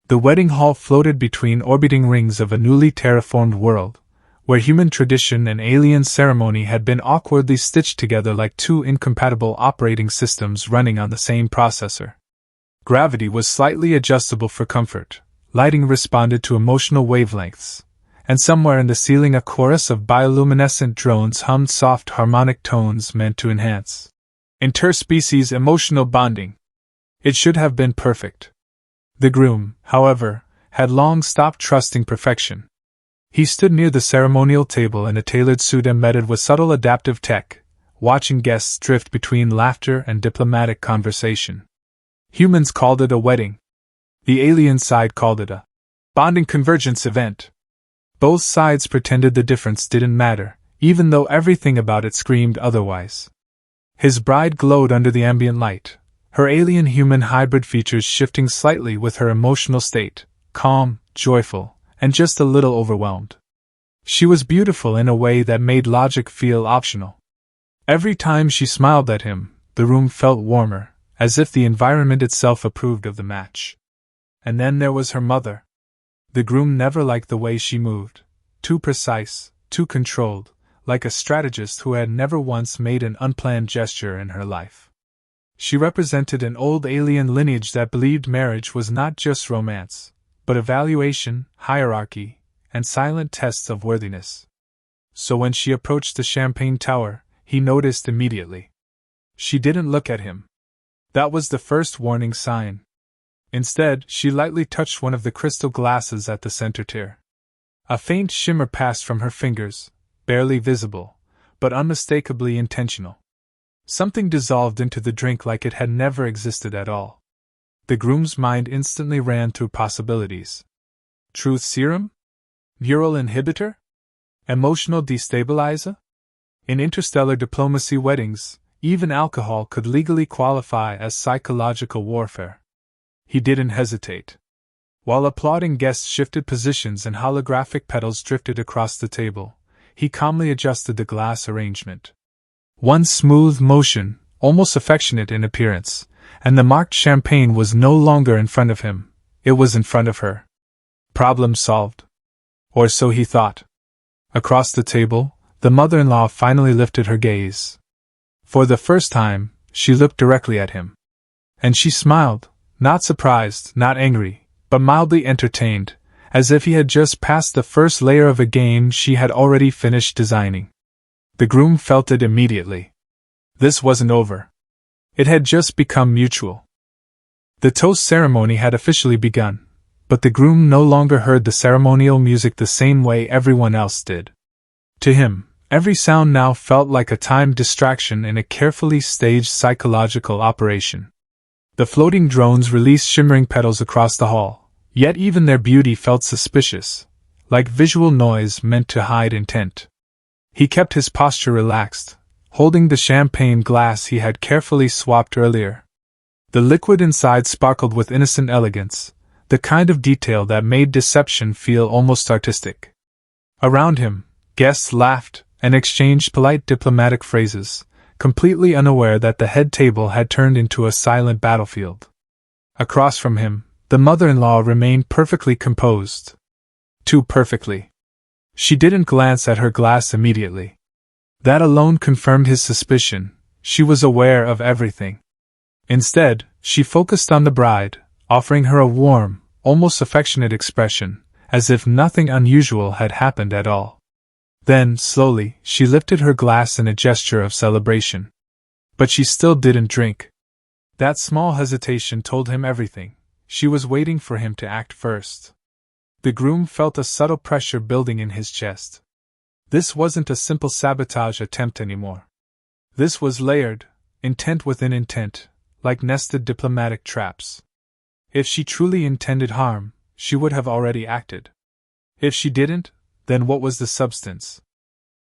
The wedding hall floated between orbiting rings of a newly terraformed world, where human tradition and alien ceremony had been awkwardly stitched together like two incompatible operating systems running on the same processor. Gravity was slightly adjustable for comfort, lighting responded to emotional wavelengths, and somewhere in the ceiling a chorus of bioluminescent drones hummed soft harmonic tones meant to enhance interspecies emotional bonding. It should have been perfect. The groom, however, had long stopped trusting perfection. He stood near the ceremonial table in a tailored suit embedded with subtle adaptive tech, watching guests drift between laughter and diplomatic conversation. Humans called it a wedding. The alien side called it a bonding convergence event. Both sides pretended the difference didn't matter, even though everything about it screamed otherwise. His bride glowed under the ambient light, her alien-human hybrid features shifting slightly with her emotional state, calm, joyful, and just a little overwhelmed. She was beautiful in a way that made logic feel optional. Every time she smiled at him, the room felt warmer, as if the environment itself approved of the match. And then there was her mother. The groom never liked the way she moved, too precise, too controlled, like a strategist who had never once made an unplanned gesture in her life. She represented an old alien lineage that believed marriage was not just romance, but evaluation, hierarchy, and silent tests of worthiness. So when she approached the champagne tower, he noticed immediately. She didn't look at him. That was the first warning sign. Instead, she lightly touched one of the crystal glasses at the center tier. A faint shimmer passed from her fingers, barely visible, but unmistakably intentional. Something dissolved into the drink like it had never existed at all. The groom's mind instantly ran through possibilities. Truth serum? Neural inhibitor? Emotional destabilizer? In interstellar diplomacy weddings, even alcohol could legally qualify as psychological warfare. He didn't hesitate. While applauding guests shifted positions and holographic petals drifted across the table, he calmly adjusted the glass arrangement. One smooth motion, almost affectionate in appearance, and the marked champagne was no longer in front of him, it was in front of her. Problem solved. Or so he thought. Across the table, the mother-in-law finally lifted her gaze. For the first time, she looked directly at him. And she smiled, not surprised, not angry, but mildly entertained, as if he had just passed the first layer of a game she had already finished designing. The groom felt it immediately. This wasn't over. It had just become mutual. The toast ceremony had officially begun, but the groom no longer heard the ceremonial music the same way everyone else did. To him, every sound now felt like a timed distraction in a carefully staged psychological operation. The floating drones released shimmering petals across the hall, yet even their beauty felt suspicious, like visual noise meant to hide intent. He kept his posture relaxed, holding the champagne glass he had carefully swapped earlier. The liquid inside sparkled with innocent elegance, the kind of detail that made deception feel almost artistic. Around him, guests laughed and exchanged polite diplomatic phrases, completely unaware that the head table had turned into a silent battlefield. Across from him, the mother-in-law remained perfectly composed. Too perfectly. She didn't glance at her glass immediately. That alone confirmed his suspicion. She was aware of everything. Instead, she focused on the bride, offering her a warm, almost affectionate expression, as if nothing unusual had happened at all. Then, slowly, she lifted her glass in a gesture of celebration. But she still didn't drink. That small hesitation told him everything. She was waiting for him to act first. The groom felt a subtle pressure building in his chest. This wasn't a simple sabotage attempt anymore. This was layered, intent within intent, like nested diplomatic traps. If she truly intended harm, she would have already acted. If she didn't, then what was the substance?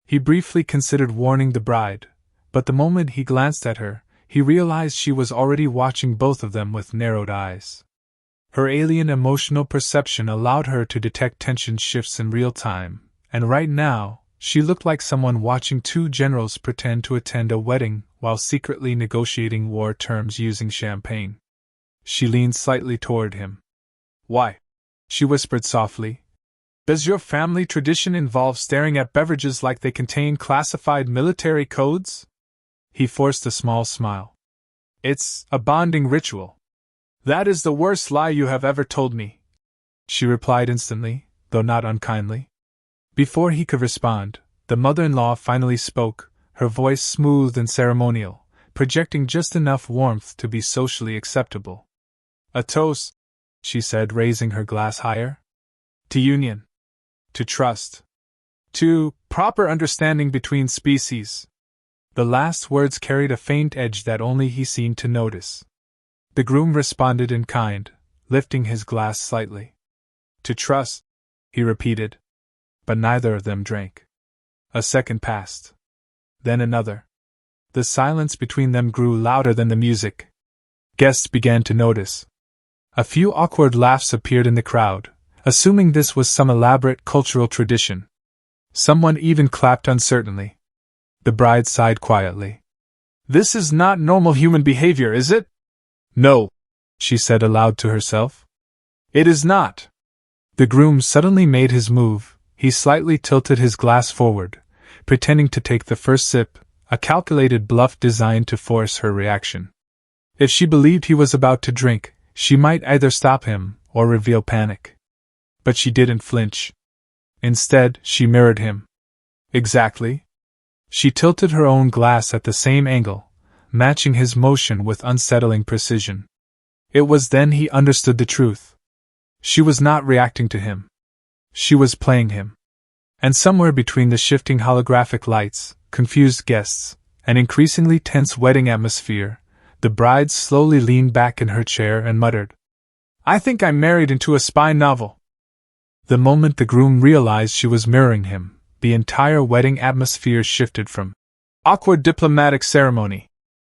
He briefly considered warning the bride, but the moment he glanced at her, he realized she was already watching both of them with narrowed eyes. Her alien emotional perception allowed her to detect tension shifts in real time, and right now, she looked like someone watching two generals pretend to attend a wedding while secretly negotiating war terms using champagne. She leaned slightly toward him. "Why?" she whispered softly. Does your family tradition involve staring at beverages like they contain classified military codes? He forced a small smile. It's a bonding ritual. That is the worst lie you have ever told me, she replied instantly, though not unkindly. Before he could respond, the mother-in-law finally spoke, her voice smooth and ceremonial, projecting just enough warmth to be socially acceptable. A toast, she said, raising her glass higher. To union. To trust. To proper understanding between species. The last words carried a faint edge that only he seemed to notice. The groom responded in kind, lifting his glass slightly. To trust, he repeated. But neither of them drank. A second passed. Then another. The silence between them grew louder than the music. Guests began to notice. A few awkward laughs appeared in the crowd, assuming this was some elaborate cultural tradition. Someone even clapped uncertainly. The bride sighed quietly. This is not normal human behavior, is it? No, she said aloud to herself. It is not. The groom suddenly made his move. He slightly tilted his glass forward, pretending to take the first sip, a calculated bluff designed to force her reaction. If she believed he was about to drink, she might either stop him or reveal panic. But she didn't flinch. Instead, she mirrored him. Exactly. She tilted her own glass at the same angle, matching his motion with unsettling precision. It was then he understood the truth. She was not reacting to him. She was playing him. And somewhere between the shifting holographic lights, confused guests, and increasingly tense wedding atmosphere, the bride slowly leaned back in her chair and muttered, I think I'm married into a spy novel. The moment the groom realized she was mirroring him, the entire wedding atmosphere shifted from awkward diplomatic ceremony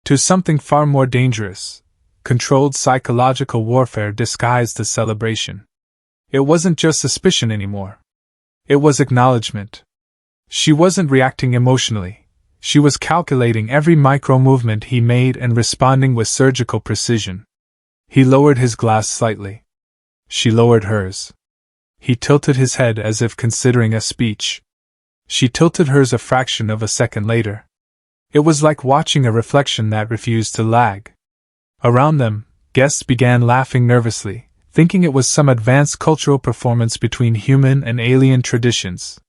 to something far more dangerous. Controlled psychological warfare disguised as celebration. It wasn't just suspicion anymore. It was acknowledgement. She wasn't reacting emotionally. She was calculating every micro-movement he made and responding with surgical precision. He lowered his glass slightly. She lowered hers. He tilted his head as if considering a speech. She tilted hers a fraction of a second later. It was like watching a reflection that refused to lag. Around them, guests began laughing nervously, thinking it was some advanced cultural performance between human and alien traditions.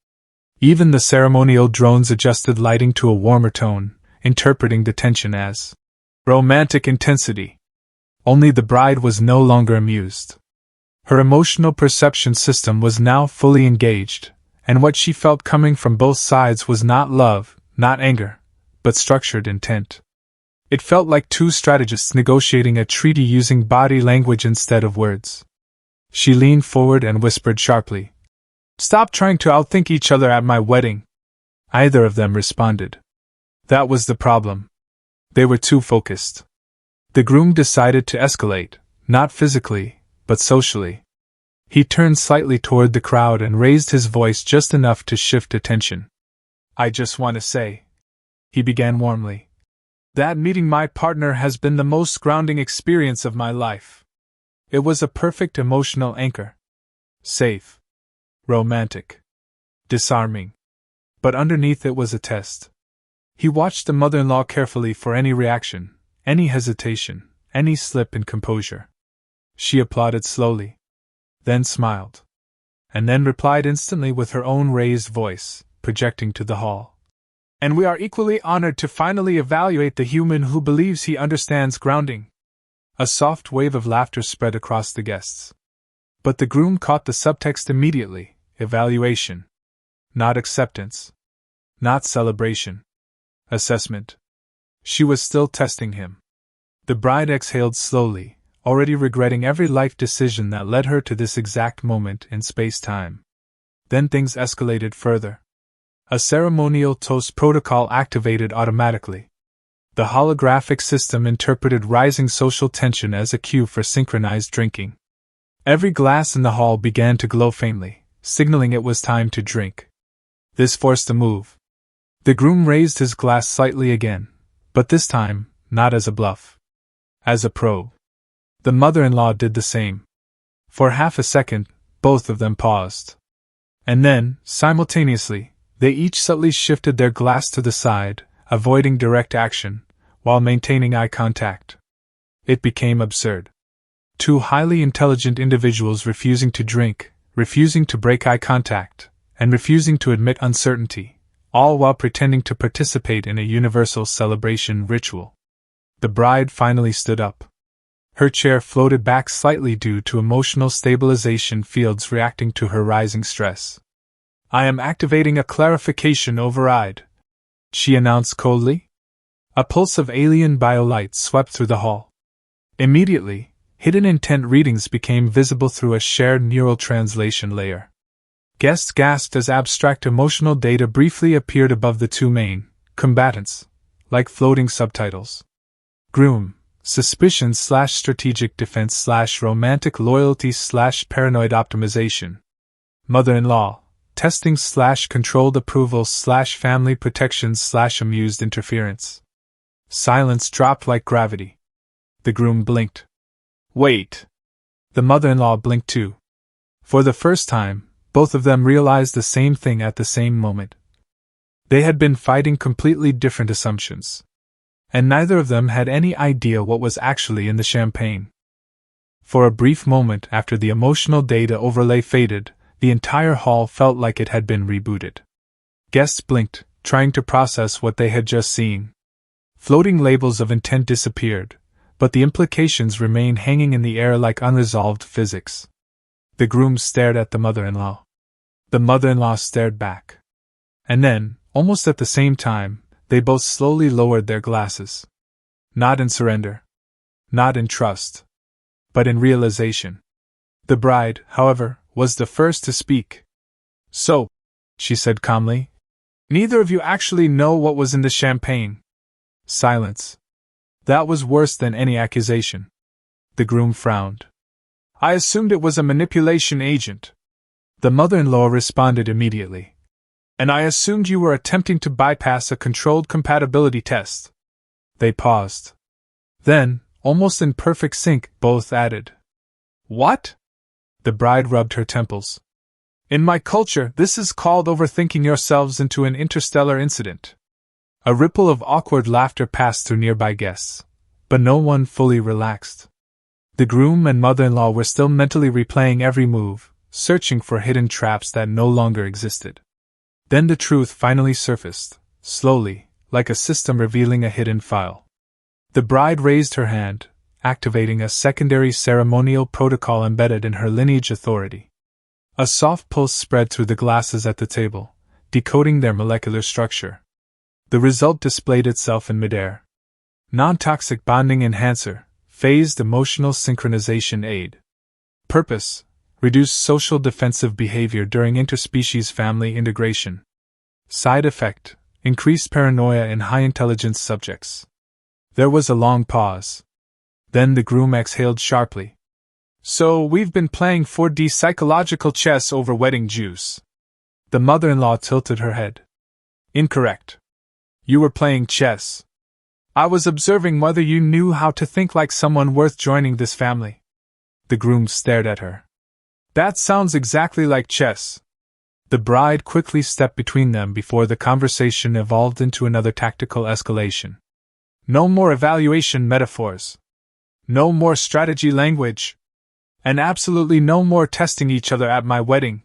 Even the ceremonial drones adjusted lighting to a warmer tone, interpreting the tension as romantic intensity. Only the bride was no longer amused. Her emotional perception system was now fully engaged, and what she felt coming from both sides was not love, not anger, but structured intent. It felt like two strategists negotiating a treaty using body language instead of words. She leaned forward and whispered sharply, Stop trying to outthink each other at my wedding. Either of them responded. That was the problem. They were too focused. The groom decided to escalate, not physically, but socially. He turned slightly toward the crowd and raised his voice just enough to shift attention. I just want to say, he began warmly, that meeting my partner has been the most grounding experience of my life. It was a perfect emotional anchor. Safe. Romantic. Disarming. But underneath it was a test. He watched the mother-in-law carefully for any reaction, any hesitation, any slip in composure. She applauded slowly. Then smiled. And then replied instantly with her own raised voice, projecting to the hall. And we are equally honored to finally evaluate the human who believes he understands grounding. A soft wave of laughter spread across the guests. But the groom caught the subtext immediately. Evaluation. Not acceptance. Not celebration. Assessment. She was still testing him. The bride exhaled slowly, already regretting every life decision that led her to this exact moment in space-time. Then things escalated further. A ceremonial toast protocol activated automatically. The holographic system interpreted rising social tension as a cue for synchronized drinking. Every glass in the hall began to glow faintly, signaling it was time to drink. This forced a move. The groom raised his glass slightly again, but this time, not as a bluff. As a probe. The mother-in-law did the same. For half a second, Both of them paused. And then, simultaneously, they each subtly shifted their glass to the side, avoiding direct action, while maintaining eye contact. It became absurd. Two highly intelligent individuals refusing to drink, refusing to break eye contact, and refusing to admit uncertainty, all while pretending to participate in a universal celebration ritual. The bride finally stood up. Her chair floated back slightly due to emotional stabilization fields reacting to her rising stress. "I am activating a clarification override," she announced coldly. A pulse of alien biolight swept through the hall. Immediately, hidden intent readings became visible through a shared neural translation layer. Guests gasped as abstract emotional data briefly appeared above the two main combatants, like floating subtitles. Groom, suspicion/strategic defense/romantic loyalty/paranoid optimization. Mother-in-law, testing/controlled approval/family protection/amused interference. Silence dropped like gravity. The groom blinked. "Wait." The mother-in-law blinked too. For the first time, both of them realized the same thing at the same moment. They had been fighting completely different assumptions. And neither of them had any idea what was actually in the champagne. For a brief moment after the emotional data overlay faded, the entire hall felt like it had been rebooted. Guests blinked, trying to process what they had just seen. Floating labels of intent disappeared, but the implications remained hanging in the air like unresolved physics. The groom stared at the mother-in-law. The mother-in-law stared back. And then, almost at the same time, they both slowly lowered their glasses. Not in surrender. Not in trust. But in realization. The bride, however, was the first to speak. "So," she said calmly, "neither of you actually know what was in the champagne." Silence. That was worse than any accusation. The groom frowned. "I assumed it was a manipulation agent." The mother-in-law responded immediately. "And I assumed you were attempting to bypass a controlled compatibility test." They paused. Then, almost in perfect sync, both added, "What?" The bride rubbed her temples. "In my culture, this is called overthinking yourselves into an interstellar incident." A ripple of awkward laughter passed through nearby guests, but no one fully relaxed. The groom and mother-in-law were still mentally replaying every move, searching for hidden traps that no longer existed. Then the truth finally surfaced, slowly, like a system revealing a hidden file. The bride raised her hand, activating a secondary ceremonial protocol embedded in her lineage authority. A soft pulse spread through the glasses at the table, decoding their molecular structure. The result displayed itself in midair. Non-toxic bonding enhancer, phased emotional synchronization aid. Purpose: reduce social defensive behavior during interspecies family integration. Side effect: increased paranoia in high-intelligence subjects. There was a long pause. Then the groom exhaled sharply. "So we've been playing 4D psychological chess over wedding juice." The mother-in-law tilted her head. "Incorrect. You were playing chess. I was observing whether you knew how to think like someone worth joining this family." The groom stared at her. "That sounds exactly like chess." The bride quickly stepped between them before the conversation evolved into another tactical escalation. "No more evaluation metaphors. No more strategy language. And absolutely no more testing each other at my wedding."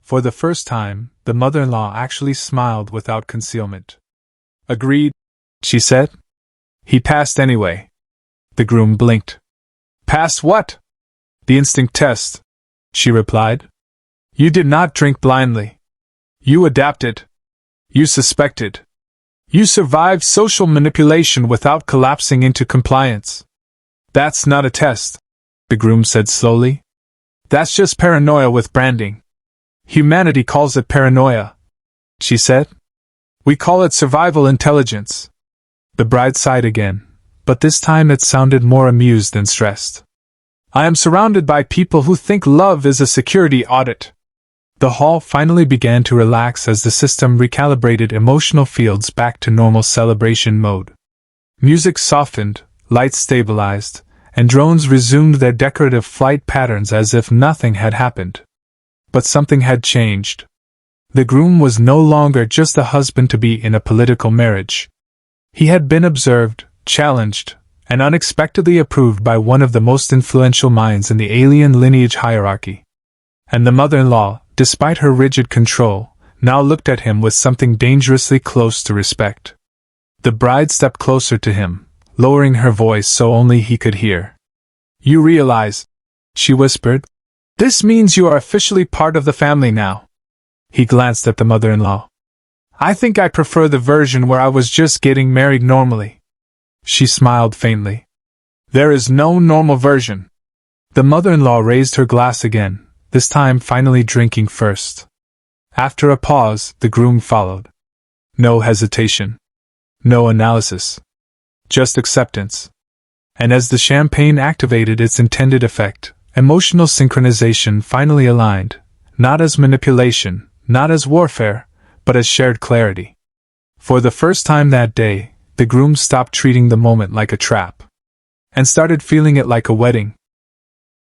For the first time, the mother-in-law actually smiled without concealment. "Agreed," she said. "He passed anyway." The groom blinked. "Pass what?" "The instinct test," she replied. "You did not drink blindly. You adapted. You suspected. You survived social manipulation without collapsing into compliance." "That's not a test," the groom said slowly. "That's just paranoia with branding. Humanity calls it paranoia," she said. "We call it survival intelligence." The bride sighed again, but this time it sounded more amused than stressed. "I am surrounded by people who think love is a security audit." The hall finally began to relax as the system recalibrated emotional fields back to normal celebration mode. Music softened, lights stabilized, and drones resumed their decorative flight patterns as if nothing had happened. But something had changed. The groom was no longer just a husband-to-be in a political marriage. He had been observed, challenged, and unexpectedly approved by one of the most influential minds in the alien lineage hierarchy. And the mother-in-law, despite her rigid control, now looked at him with something dangerously close to respect. The bride stepped closer to him, lowering her voice so only he could hear. "You realize," she whispered, "this means you are officially part of the family now." He glanced at the mother-in-law. "I think I prefer the version where I was just getting married normally." She smiled faintly. "There is no normal version." The mother-in-law raised her glass again, this time finally drinking first. After a pause, the groom followed. No hesitation. No analysis. Just acceptance. And as the champagne activated its intended effect, emotional synchronization finally aligned, not as manipulation, not as warfare, but as shared clarity. For the first time that day, the groom stopped treating the moment like a trap, and started feeling it like a wedding,